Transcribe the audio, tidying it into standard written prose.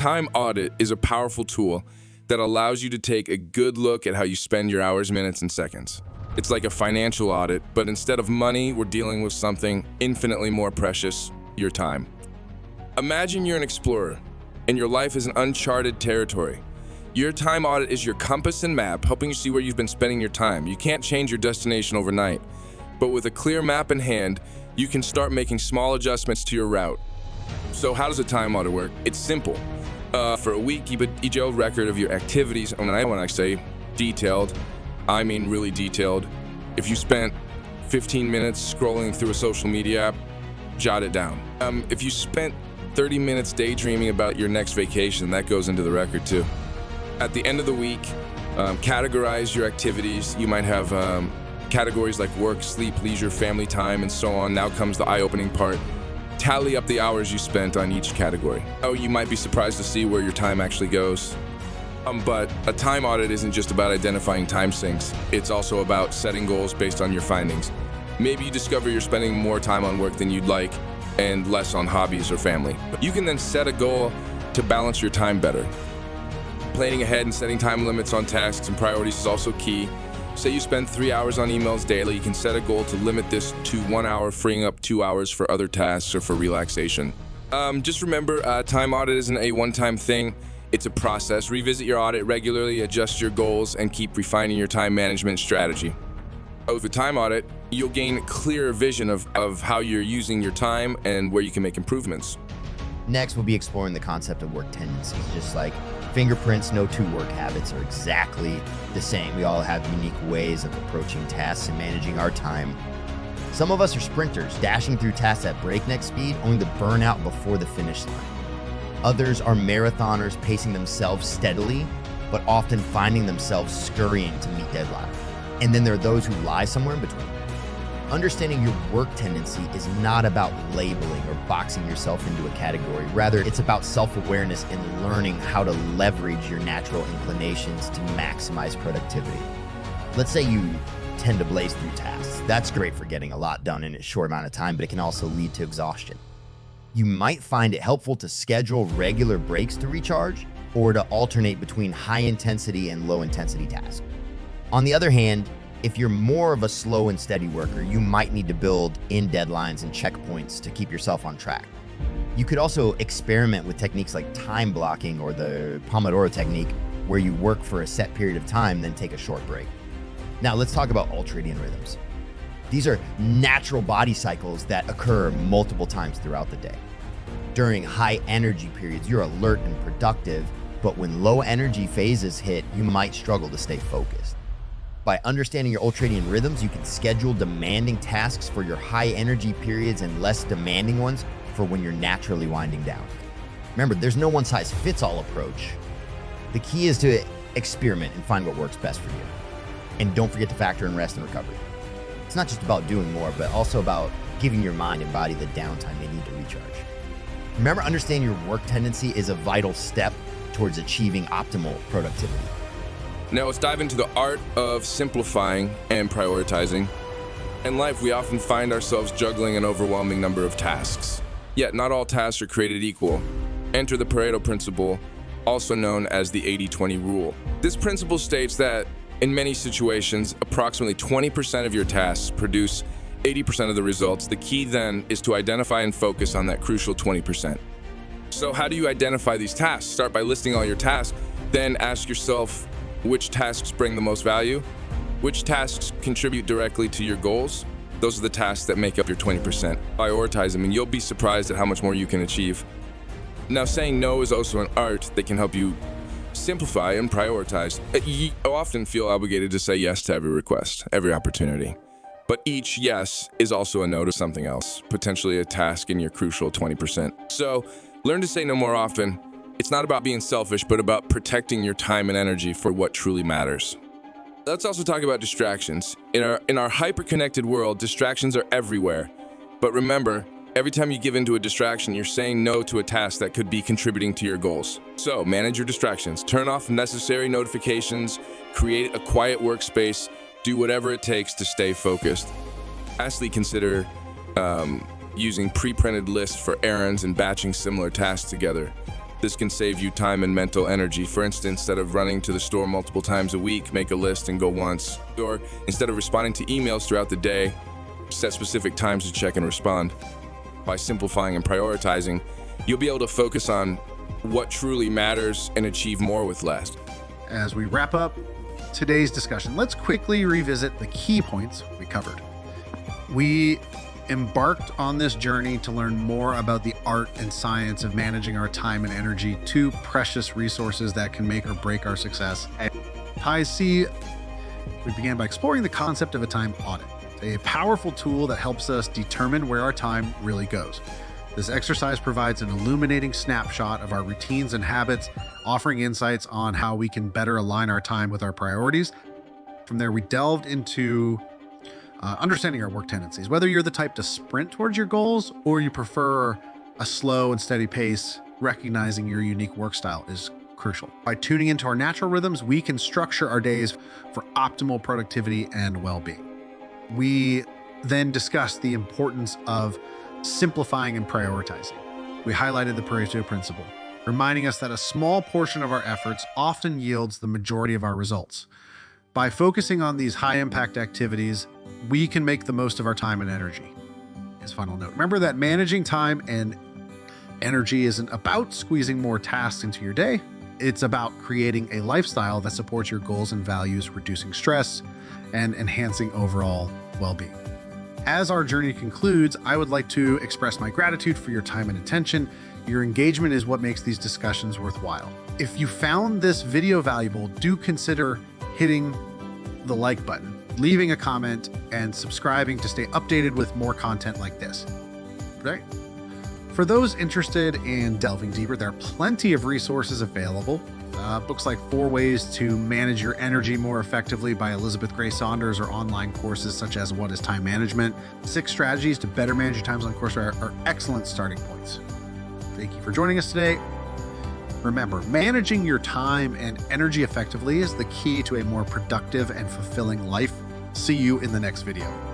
time audit is a powerful tool that allows you to take a good look at how you spend your hours, minutes, and seconds. It's like a financial audit, but instead of money, we're dealing with something infinitely more precious, your time. Imagine you're an explorer, and your life is an uncharted territory. Your time audit is your compass and map, helping you see where you've been spending your time. You can't change your destination overnight, but with a clear map in hand, you can start making small adjustments to your route. So how does a time audit work? It's simple. For a week, keep a detailed record of your activities. And when I say detailed, I mean really detailed. If you spent 15 minutes scrolling through a social media app, jot it down. If you spent 30 minutes daydreaming about your next vacation, that goes into the record too. At the end of the week, categorize your activities. You might have categories like work, sleep, leisure, family time, and so on. Now comes the eye-opening part. Tally up the hours you spent on each category. Oh, you might be surprised to see where your time actually goes. But a time audit isn't just about identifying time sinks. It's also about setting goals based on your findings. Maybe you discover you're spending more time on work than you'd like and less on hobbies or family. You can then set a goal to balance your time better. Planning ahead and setting time limits on tasks and priorities is also key. Say you spend 3 hours on emails daily, you can set a goal to limit this to 1 hour, freeing up 2 hours for other tasks or for relaxation. Just remember, time audit isn't a one-time thing. It's a process. Revisit your audit regularly, adjust your goals, and keep refining your time management strategy. With a time audit, you'll gain a clearer vision of how you're using your time and where you can make improvements. Next, we'll be exploring the concept of work tendencies. Just like fingerprints, no two work habits are exactly the same. We all have unique ways of approaching tasks and managing our time. Some of us are sprinters, dashing through tasks at breakneck speed, only to burn out before the finish line. Others are marathoners, pacing themselves steadily, but often finding themselves scurrying to meet deadline. And then there are those who lie somewhere in between. Understanding your work tendency is not about labeling or boxing yourself into a category. Rather, it's about self-awareness and learning how to leverage your natural inclinations to maximize productivity. Let's say you tend to blaze through tasks. That's great for getting a lot done in a short amount of time, but it can also lead to exhaustion. You might find it helpful to schedule regular breaks to recharge or to alternate between high-intensity and low-intensity tasks. On the other hand, if you're more of a slow and steady worker, you might need to build in deadlines and checkpoints to keep yourself on track. You could also experiment with techniques like time blocking or the Pomodoro technique, where you work for a set period of time, then take a short break. Now let's talk about ultradian rhythms. These are natural body cycles that occur multiple times throughout the day. During high energy periods, you're alert and productive, but when low energy phases hit, you might struggle to stay focused. By understanding your ultradian rhythms, you can schedule demanding tasks for your high energy periods and less demanding ones for when you're naturally winding down. Remember, there's no one size fits all approach. The key is to experiment and find what works best for you. And don't forget to factor in rest and recovery. It's not just about doing more, but also about giving your mind and body the downtime they need to recharge. Remember, understanding your work tendency is a vital step towards achieving optimal productivity. Now let's dive into the art of simplifying and prioritizing. In life, we often find ourselves juggling an overwhelming number of tasks. Yet not all tasks are created equal. Enter the Pareto principle, also known as the 80-20 rule. This principle states that in many situations, approximately 20% of your tasks produce 80% of the results. The key then is to identify and focus on that crucial 20%. So how do you identify these tasks? Start by listing all your tasks, then ask yourself, which tasks bring the most value? Which tasks contribute directly to your goals? Those are the tasks that make up your 20%. Prioritize them and you'll be surprised at how much more you can achieve. Now, saying no is also an art that can help you simplify and prioritize. You often feel obligated to say yes to every request, every opportunity. But each yes is also a no to something else, potentially a task in your crucial 20%. So learn to say no more often. It's not about being selfish, but about protecting your time and energy for what truly matters. Let's also talk about distractions. In our hyper-connected world, distractions are everywhere. But remember, every time you give into a distraction, you're saying no to a task that could be contributing to your goals. So manage your distractions. Turn off necessary notifications, create a quiet workspace, do whatever it takes to stay focused. Lastly, consider using pre-printed lists for errands and batching similar tasks together. This can save you time and mental energy. For instance, instead of running to the store multiple times a week, make a list and go once. Or instead of responding to emails throughout the day, set specific times to check and respond. By simplifying and prioritizing, you'll be able to focus on what truly matters and achieve more with less. As we wrap up today's discussion, let's quickly revisit the key points we covered. We embarked on this journey to learn more about the art and science of managing our time and energy, two precious resources that can make or break our success. At High C, we began by exploring the concept of a time audit, a powerful tool that helps us determine where our time really goes. This exercise provides an illuminating snapshot of our routines and habits, offering insights on how we can better align our time with our priorities. From there, we delved into understanding our work tendencies. Whether you're the type to sprint towards your goals or you prefer a slow and steady pace, recognizing your unique work style is crucial. By tuning into our natural rhythms, we can structure our days for optimal productivity and well-being. We then discussed the importance of simplifying and prioritizing. We highlighted the Pareto principle, reminding us that a small portion of our efforts often yields the majority of our results. By focusing on these high-impact activities, we can make the most of our time and energy. His final note: remember that managing time and energy isn't about squeezing more tasks into your day. It's about creating a lifestyle that supports your goals and values, reducing stress, and enhancing overall well-being. As our journey concludes, I would like to express my gratitude for your time and attention. Your engagement is what makes these discussions worthwhile. If you found this video valuable, do consider hitting the like button, leaving a comment, and subscribing to stay updated with more content like this. Right? For those interested in delving deeper, there are plenty of resources available. Books like 4 Ways to Manage Your Energy More Effectively by Elizabeth Gray Saunders, or online courses such as What is Time Management? 6 Strategies to Better Manage Your Times on Coursera are excellent starting points. Thank you for joining us today. Remember, managing your time and energy effectively is the key to a more productive and fulfilling life. See you in the next video.